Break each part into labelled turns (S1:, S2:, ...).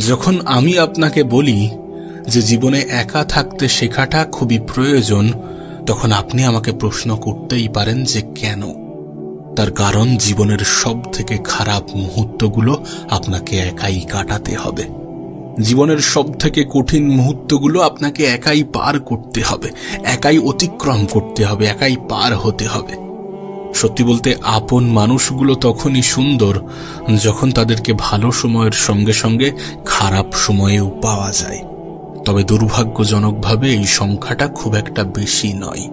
S1: যখন আমি আপনাকে বলি যে জীবনে একা থাকতে শেখাটা খুবই প্রয়োজন, তখন আপনি আমাকে প্রশ্ন করতেই পারেন যে কেন। তার কারণ জীবনের সব থেকে খারাপ মুহূর্তগুলো আপনাকে একাই কাটাতে হবে। জীবনের সব থেকে কঠিন মুহূর্তগুলো আপনাকে একাই পার করতে হবে, একাই অতিক্রম করতে হবে, একাই পার হতে হবে। সত্যি বলতে আপন মানুষগুলো তখনই সুন্দর যখন তাদেরকে ভালো সময়ের সঙ্গে সঙ্গে খারাপ সময়েও পাওয়া যায়। তবে দুর্ভাগ্যজনকভাবে এই সংখ্যাটা খুব একটা বেশি নয়।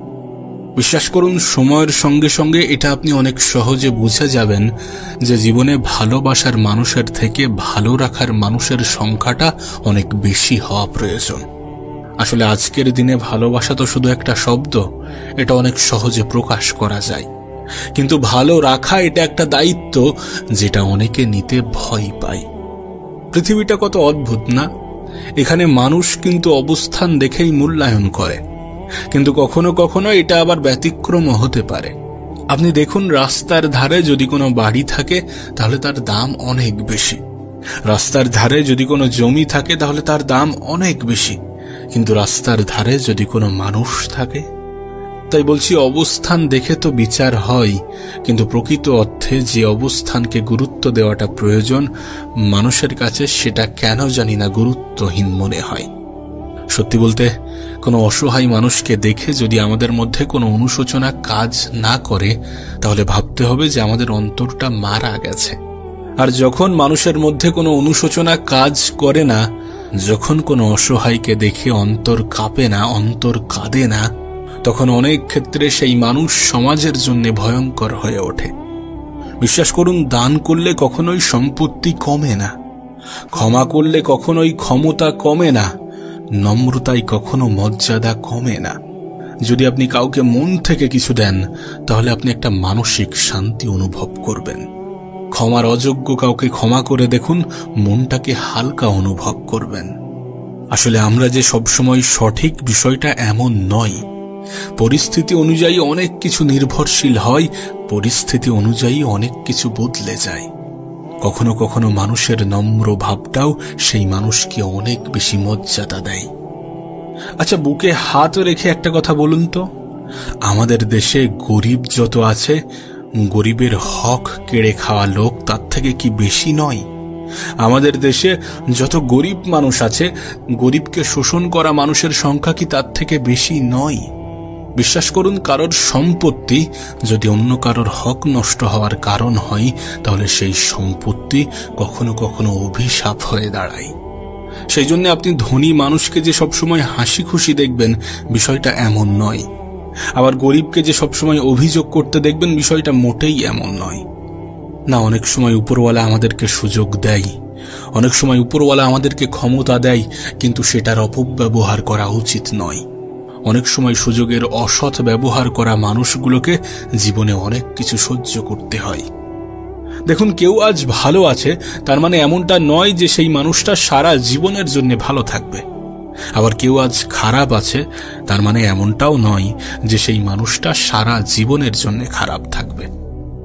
S1: বিশ্বাস করুন, সময়ের সঙ্গে সঙ্গে এটা আপনি অনেক সহজে বুঝে যাবেন যে জীবনে ভালোবাসার মানুষের থেকে ভালো রাখার মানুষের সংখ্যাটা অনেক বেশি হওয়া প্রয়োজন। আসলে আজকের দিনে ভালোবাসা তো শুধু একটা শব্দ, এটা অনেক সহজে প্রকাশ করা যায়, কিন্তু ভালো রাখা এটা একটা দায়িত্ব যেটা অনেকে নিতে ভয় পায়। পৃথিবীটা কত অদ্ভুত না? এখানে মানুষ কিন্তু অবস্থান দেখেই মূল্যায়ন করে, কিন্তু কখনো কখনো এটা আবার ব্যতিক্রমও হতে পারে। আপনি দেখুন, রাস্তার ধারে যদি কোনো বাড়ি থাকে তাহলে তার দাম অনেক বেশি, রাস্তার ধারে যদি কোনো জমি থাকে তাহলে তার দাম অনেক বেশি, কিন্তু রাস্তার ধারে যদি কোনো মানুষ থাকে। তাই বলছি, অবস্থান দেখে তো বিচার হয়, কিন্তু প্রকৃত অর্থে যে অবস্থানকে গুরুত্ব দেওয়াটা প্রয়োজন, মানুষের কাছে সেটা কেন জানি না গুরুত্বহীন মনে হয়। সত্যি বলতে, কোনো অসহায় মানুষকে দেখে যদি আমাদের মধ্যে কোনো অনুশোচনা কাজ না করে, তাহলে ভাবতে হবে যে আমাদের অন্তরটা মারা গেছে। আর যখন মানুষের মধ্যে কোনো অনুশোচনা কাজ করে না, যখন কোনো অসহায়কে দেখে অন্তর কাঁপে না, অন্তর কাঁদে না, তখন অনেক ক্ষেত্রে সেই মানুষ সমাজের জন্য ভয়ঙ্কর হয়ে ওঠে। বিশ্বাস করুন, দান করলে কখনোই সম্পত্তি কমে না, ক্ষমা করলে কখনোই ক্ষমতা কমে না, নম্রতায় কখনো মর্যাদা কমে না। যদি আপনি কাউকে মন থেকে কিছু দেন, তাহলে আপনি একটা মানসিক শান্তি অনুভব করবেন। ক্ষমার অযোগ্য কাউকে ক্ষমা করে দেখুন, মনটাকে হালকা অনুভব করবেন। আসলে আমরা যে সবসময় সঠিক, বিষয়টা এমন নয়। পরিস্থিতি অনুযায়ী অনেক কিছু নির্ভরশীল হয়, পরিস্থিতি অনুযায়ী অনেক কিছু বদলে যায়। কখনো কখনো মানুষের নম্র ভাবটাও সেই মানুষকে অনেক বেশি মর্যাদা দেয়। আচ্ছা, বুকে হাত রেখে একটা কথা বলুন তো, আমাদের দেশে গরিব যত আছে, গরিবের হক কেড়ে খাওয়া লোক তার থেকে কি বেশি নয়? আমাদের দেশে যত গরিব মানুষ আছে, গরিবকে শোষণ করা মানুষের সংখ্যা কি তার থেকে বেশি নয়? বিশ্বাস করুন, কারোর সম্পত্তি যদি অন্য কারোর হক নষ্ট হওয়ার কারণ হয়, তাহলে সেই সম্পত্তি কখনো কখনো অভিশাপ হয়ে দাঁড়ায়। সেই জন্য আপনি ধনী মানুষকে যে সবসময় হাসি খুশি দেখবেন, বিষয়টা এমন নয়। আবার গরিবকে যে সবসময় অভিযোগ করতে দেখবেন, বিষয়টা মোটেই এমন নয়। না, অনেক সময় উপরওয়ালা আমাদেরকে সুযোগ দেয়, অনেক সময় উপরওয়ালা আমাদেরকে ক্ষমতা দেয়, কিন্তু সেটার অপব্যবহার করা উচিত নয়। অনেক সময় সুযোগের অসৎ ব্যবহার করা মানুষগুলোকে জীবনে অনেক কিছু সহ্য করতে হয়। দেখুন, কেউ আজ ভালো আছে তার মানে এমনটা নয় যে সেই মানুষটা সারা জীবনের জন্য ভালো থাকবে। আবার কেউ আজ খারাপ আছে তার মানে এমনটাও নয় যে সেই মানুষটা সারা জীবনের জন্য খারাপ থাকবে।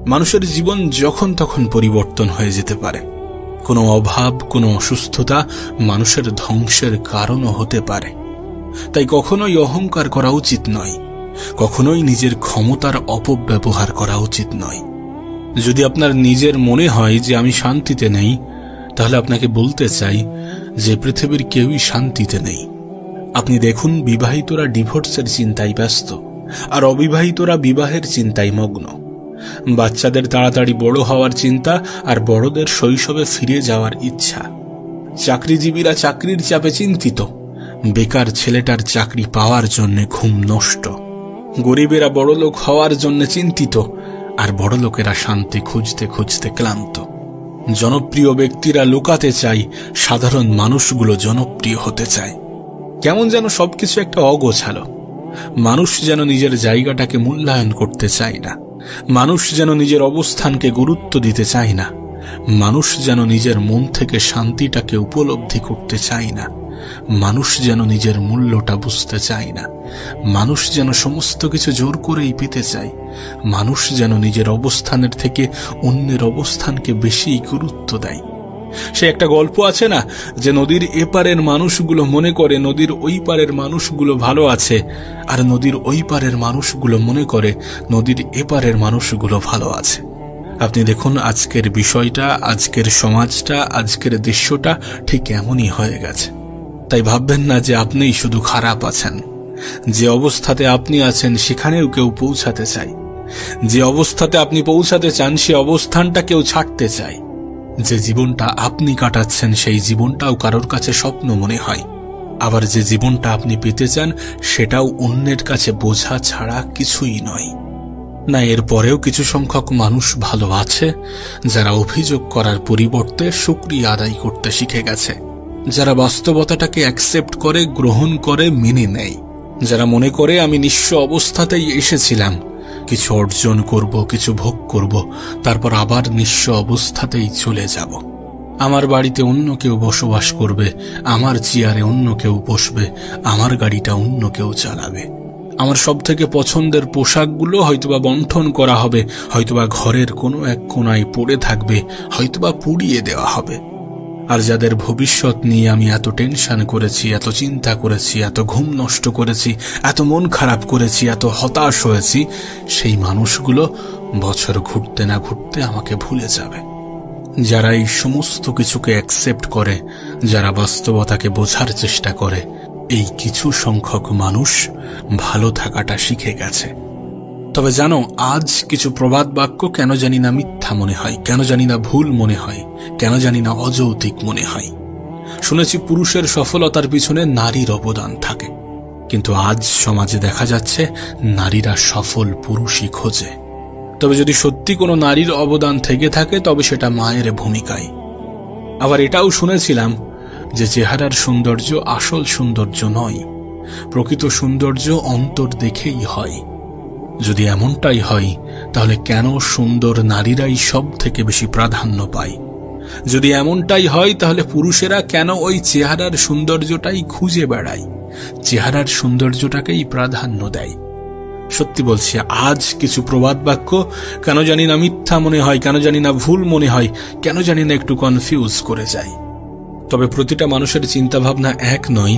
S1: মানুষের জীবন যখন তখন পরিবর্তন হয়ে যেতে পারে। কোনো অভাব, কোনো অসুস্থতা মানুষের ধ্বংসের কারণও হতে পারে। তাই কখনোই অহংকার করা উচিত নয়, কখনোই নিজের ক্ষমতার অপব্যবহার করা উচিত নয়। যদি আপনার নিজের মনে হয় যে আমি শান্তিতে নেই, তাহলে আপনাকে বলতে চাই যে পৃথিবীর কেউই শান্তিতে নেই। আপনি দেখুন, বিবাহিতরা ডিভোর্সের চিন্তায় ব্যস্ত, আর অবিবাহিতরা বিবাহের চিন্তায় মগ্ন। বাচ্চাদের তাড়াতাড়ি বড় হওয়ার চিন্তা, আর বড়দের শৈশবে ফিরে যাওয়ার ইচ্ছা। চাকরিজীবীরা চাকরির চাপে চিন্তিত, বেকার ছেলেটার চাকরি পাওয়ার জন্য ঘুম নষ্ট। গরিবেরা বড়লোক হওয়ার জন্য চিন্তিত, আর বড়লোকেরা শান্তি খুঁজতে খুঁজতে ক্লান্ত। জনপ্রিয় ব্যক্তিরা লুকাতে চায়, সাধারণ মানুষগুলো জনপ্রিয় হতে চায়। কেমন যেন সবকিছু একটা অগোছালো। মানুষ যেন নিজের জায়গাটাকে মূল্যায়ন করতে চায় না, মানুষ যেন নিজের অবস্থানকে গুরুত্ব দিতে চায় না, মানুষ যেন নিজের মন থেকে শান্তিটাকে উপলব্ধি করতে চায় না, মানুষ যেন নিজের মূল্যটা বুঝতে চায় না, মানুষ যেন সমস্ত কিছু জোর করেই পেতে চায়, মানুষ যেন নিজের অবস্থানের থেকে অন্যের অবস্থানকে বেশি গুরুত্ব দেয়। সে একটা গল্প আছে না, যে নদীর এপারের মানুষগুলো মনে করে নদীর ওই পারের মানুষগুলো ভালো আছে, আর নদীর ওই পারের মানুষগুলো মনে করে নদীর এপারের মানুষগুলো ভালো আছে। আপনি দেখুন আজকের বিষয়টা, আজকের সমাজটা, আজকের দৃশ্যটা ঠিক এমনই হয়ে গেছে। তাই ভাববেন না যে আপনিই শুধু খারাপ আছেন। যে অবস্থাতে আপনি আছেন সেখানেও কেউ পৌঁছাতে চায়। যে অবস্থাতে আপনি পৌঁছাতে চান সে অবস্থানটা কেউ ছাড়তে চায়। যে জীবনটা আপনি কাটাচ্ছেন সেই জীবনটাও কারোর কাছে স্বপ্ন মনে হয়। আবার যে জীবনটা আপনি পেতে চান সেটাও অন্যের কাছে বোঝা ছাড়া কিছুই নয়। না, এরপরেও কিছু সংখ্যক মানুষ ভালো আছে যারা অভিযোগ করার পরিবর্তে শুকরিয়া আদায় করতে শিখে গেছে, যারা বাস্তবতাটাকে অ্যাকসেপ্ট করে, গ্রহণ করে, মেনে নেয়, যারা মনে করে আমি নিঃস্ব অবস্থাতেই এসেছিলাম, কিছু অর্জন করব, কিছু ভোগ করব, তারপর আবার নিঃস্ব অবস্থাতেই চলে যাব। আমার বাড়িতে অন্য কেউ বসবাস করবে, আমার চেয়ারে অন্য কেউ বসবে, আমার গাড়িটা অন্য কেউ চালাবে। আমার সব থেকে পছন্দের পোশাকগুলো হয়তোবা বণ্টন করা হবে, হয়তোবা ঘরের কোনো এক কোণায় পড়ে থাকবে, হয়তোবা পুড়িয়ে দেওয়া হবে। আর যাদের ভবিষ্যৎ নিয়ে আমি এত টেনশন করেছি, এত চিন্তা করেছি, এত ঘুম নষ্ট করেছি, এত মন খারাপ করেছি, এত হতাশ হয়েছি, সেই মানুষগুলো বছর ঘুরতে না ঘুরতে আমাকে ভুলে যাবে। যারা এই সমস্ত কিছুকে অ্যাকসেপ্ট করে, যারা বাস্তবতাকে বোঝার চেষ্টা করে, এই কিছু সংখ্যক মানুষ ভালো থাকাটা শিখে গেছে। তবে জানো, আজ কিছু প্রবাদ বাক্য কেন জানি না মিথ্যা মনে হয়, কেন জানি না ভুল মনে হয়, কেন জানি না অযৌক্তিক মনে হয়। শুনেছি পুরুষের সফলতার পিছনে নারীর অবদান থাকে, কিন্তু আজ সমাজে দেখা যাচ্ছে নারীরা সফল পুরুষই খোঁজে। তবে যদি সত্যি কোনো নারীর অবদান থেকে থাকে তবে সেটা মায়ের ভূমিকায়। আবার এটাও শুনেছিলাম যে চেহারার সৌন্দর্য আসল সৌন্দর্য নয়, প্রকৃত সৌন্দর্য অন্তর দেখেই হয়। যদি এমনটাই হয় তাহলে কেন সুন্দর নারীরাই সব থেকে বেশি প্রাধান্য পায়? যদি এমনটাই হয় তাহলে পুরুষেরা কেন ওই চেহারার সৌন্দর্যটাই খুঁজে বেড়ায়, চেহারার সৌন্দর্যটাকেই প্রাধান্য দেয়? সত্যি বলছি, আজ কিছু প্রবাদ বাক্য কেন জানি না মিথ্যা মনে হয়, কেন জানি না ভুল মনে হয়, কেন জানি না একটু কনফিউজ করে যায়। তবে প্রতিটা মানুষের চিন্তাভাবনা এক নয়।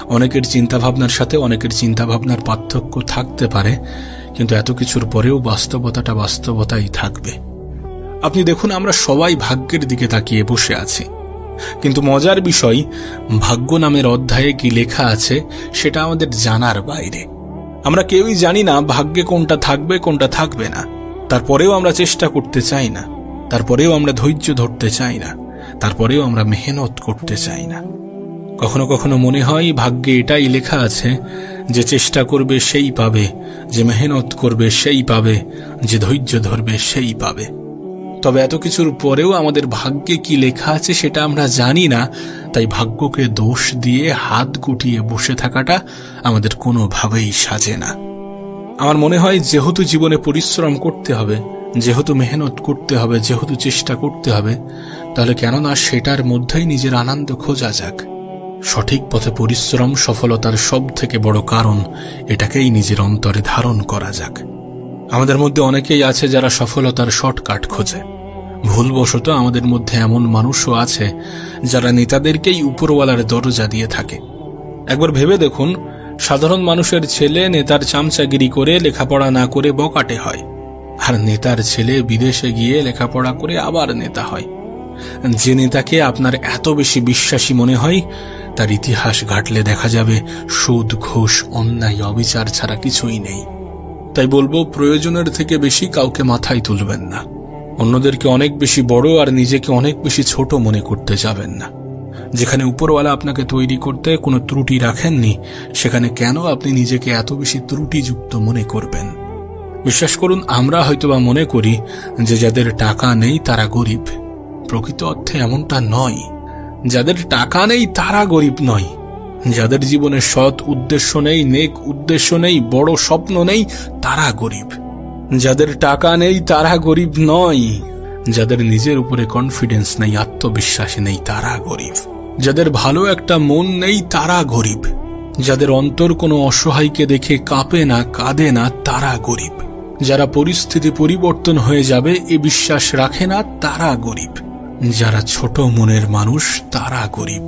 S1: অনেকের চিন্তাভাবনার সাথে অনেকের চিন্তাভাবনার পার্থক্য থাকতে পারে, কিন্তু এত কিছুর পরেও বাস্তবতাটা বাস্তবতাই থাকবে। আপনি দেখুন, আমরা সবাই ভাগ্যের দিকে তাকিয়ে বসে আছি, কিন্তু মজার বিষয়, ভাগ্য নামের অধ্যায়ে কি লেখা আছে সেটা আমাদের জানার বাইরে। আমরা কেউই জানি না ভাগ্যে কোনটা থাকবে কোনটা থাকবে না। তারপরেও আমরা চেষ্টা করতে চাই না, তারপরেও আমরা ধৈর্য ধরতে চাই না, তারপরেও আমরা মেহনত করতে চাই না। কখনো কখনো মনে হয় ভাগ্যে এটাই লেখা আছে যে চেষ্টা করবে সেই পাবে, যে মেহনত করবে সেই পাবে, যে ধৈর্য ধরবে সেই পাবে। তবে এত কিছুর পরেও আমাদের ভাগ্যে কি লেখা আছে সেটা আমরা জানি না, তাই ভাগ্যকে দোষ দিয়ে হাত গুটিয়ে বসে থাকাটা আমাদের কোনোভাবেই সাজে না। আমার মনে হয় যেহেতু জীবনে পরিশ্রম করতে হবে, যেহেতু মেহনত করতে হবে, যেহেতু চেষ্টা করতে হবে, তাহলে কেননা সেটার মধ্যেই নিজের আনন্দ খোঁজা যাক। সঠিক পথে পরিশ্রম সফলতার সব থেকে বড় কারণ, এটাকেই নিজের অন্তরে ধারণ করা যাক। আমাদের মধ্যে অনেকেই আছে যারা সফলতার শর্টকাট খোঁজে। ভুলবশত আমাদের মধ্যে এমন মানুষও আছে যারা নেতাদেরকেই উপরওয়ালার দরজা দিয়ে থাকে। একবার ভেবে দেখুন, সাধারণ মানুষের ছেলে নেতার চামচাগিরি করে লেখাপড়া না করে বকাটে হয়, আর নেতার ছেলে বিদেশে গিয়ে লেখাপড়া করে আবার নেতা হয়। যে নেতাকে আপনার এত বেশি বিশ্বাসী মনে হয়, তার ইতিহাস ঘাটলে দেখা যাবে সুদ, ঘুষ, অন্যায়, অবিচার ছাড়া কিছুই নেই। তাই বলবো, প্রয়োজনের থেকে বেশি কাউকে মাথায় তুলবেন না, অন্যদেরকে অনেক বেশি বড় আর নিজেকে অনেক বেশি ছোট মনে করতে যাবেন না। যেখানে উপরওয়ালা আপনাকে তৈরি করতে কোনো ত্রুটি রাখেননি, সেখানে কেন আপনি নিজেকে এত বেশি ত্রুটিযুক্ত মনে করবেন? বিশ্বাস করুন, আমরা হয়তোবা মনে করি যে যাদের টাকা নেই তারা গরিব। প্রকৃত অর্থে এমনটা নয়। যাদের টাকা নেই তারা গরিব নয়, যাদের জীবনে সৎ উদ্দেশ্য নেই, নেক উদ্দেশ্য নেই, বড় স্বপ্ন নেই, তারা গরিব। যাদের টাকা নেই তারা গরিব নয়, যাদের নিজের উপরে কনফিডেন্স নেই, আত্মবিশ্বাস নেই, তারা গরিব। যাদের ভালো একটা মন নেই তারা গরিব। যাদের অন্তর কোনো অসহায়কে দেখে কাঁপে না, কাঁদে না, তারা গরিব। যারা পরিস্থিতি পরিবর্তন হয়ে যাবে এ বিশ্বাস রাখে না, তারা গরিব। যারা ছোট মনের মানুষ তারা গরিব।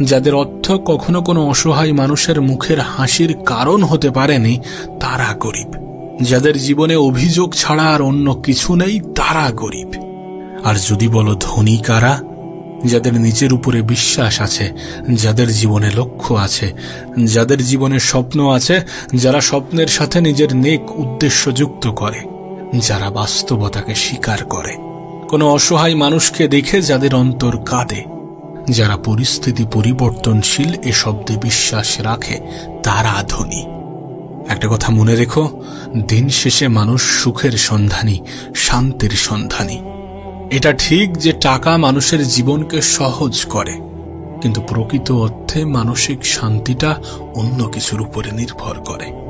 S1: যাদের অর্থ কখনো কোনো অসহায় মানুষের মুখের হাসির কারণ হতে পারেনি তারা গরিব। যাদের জীবনে অভিযোগ ছাড়া আর অন্য কিছু নেই তারা গরিব। আর যদি বলো ধনী কারা, যাদের নিজের উপরে বিশ্বাস আছে, যাদের জীবনে লক্ষ্য আছে, যাদের জীবনে স্বপ্ন আছে, যারা স্বপ্নের সাথে নিজের নেক উদ্দেশ্য যুক্ত করে, যারা বাস্তবতাকে স্বীকার করে, কোনো অসহায় মানুষকে দেখে যাদের অন্তর কাঁদে, যারা পরিস্থিতি পরিবর্তনশীল এ শব্দে বিশ্বাস রাখে, তারা ধনী। একটা কথা মনে রেখো, দিন শেষে মানুষ সুখের সন্ধানী, শান্তির সন্ধানী। এটা ঠিক যে টাকা মানুষের জীবনকে সহজ করে, কিন্তু প্রকৃত অর্থে মানসিক শান্তিটা অন্য কিছুর উপরে নির্ভর করে।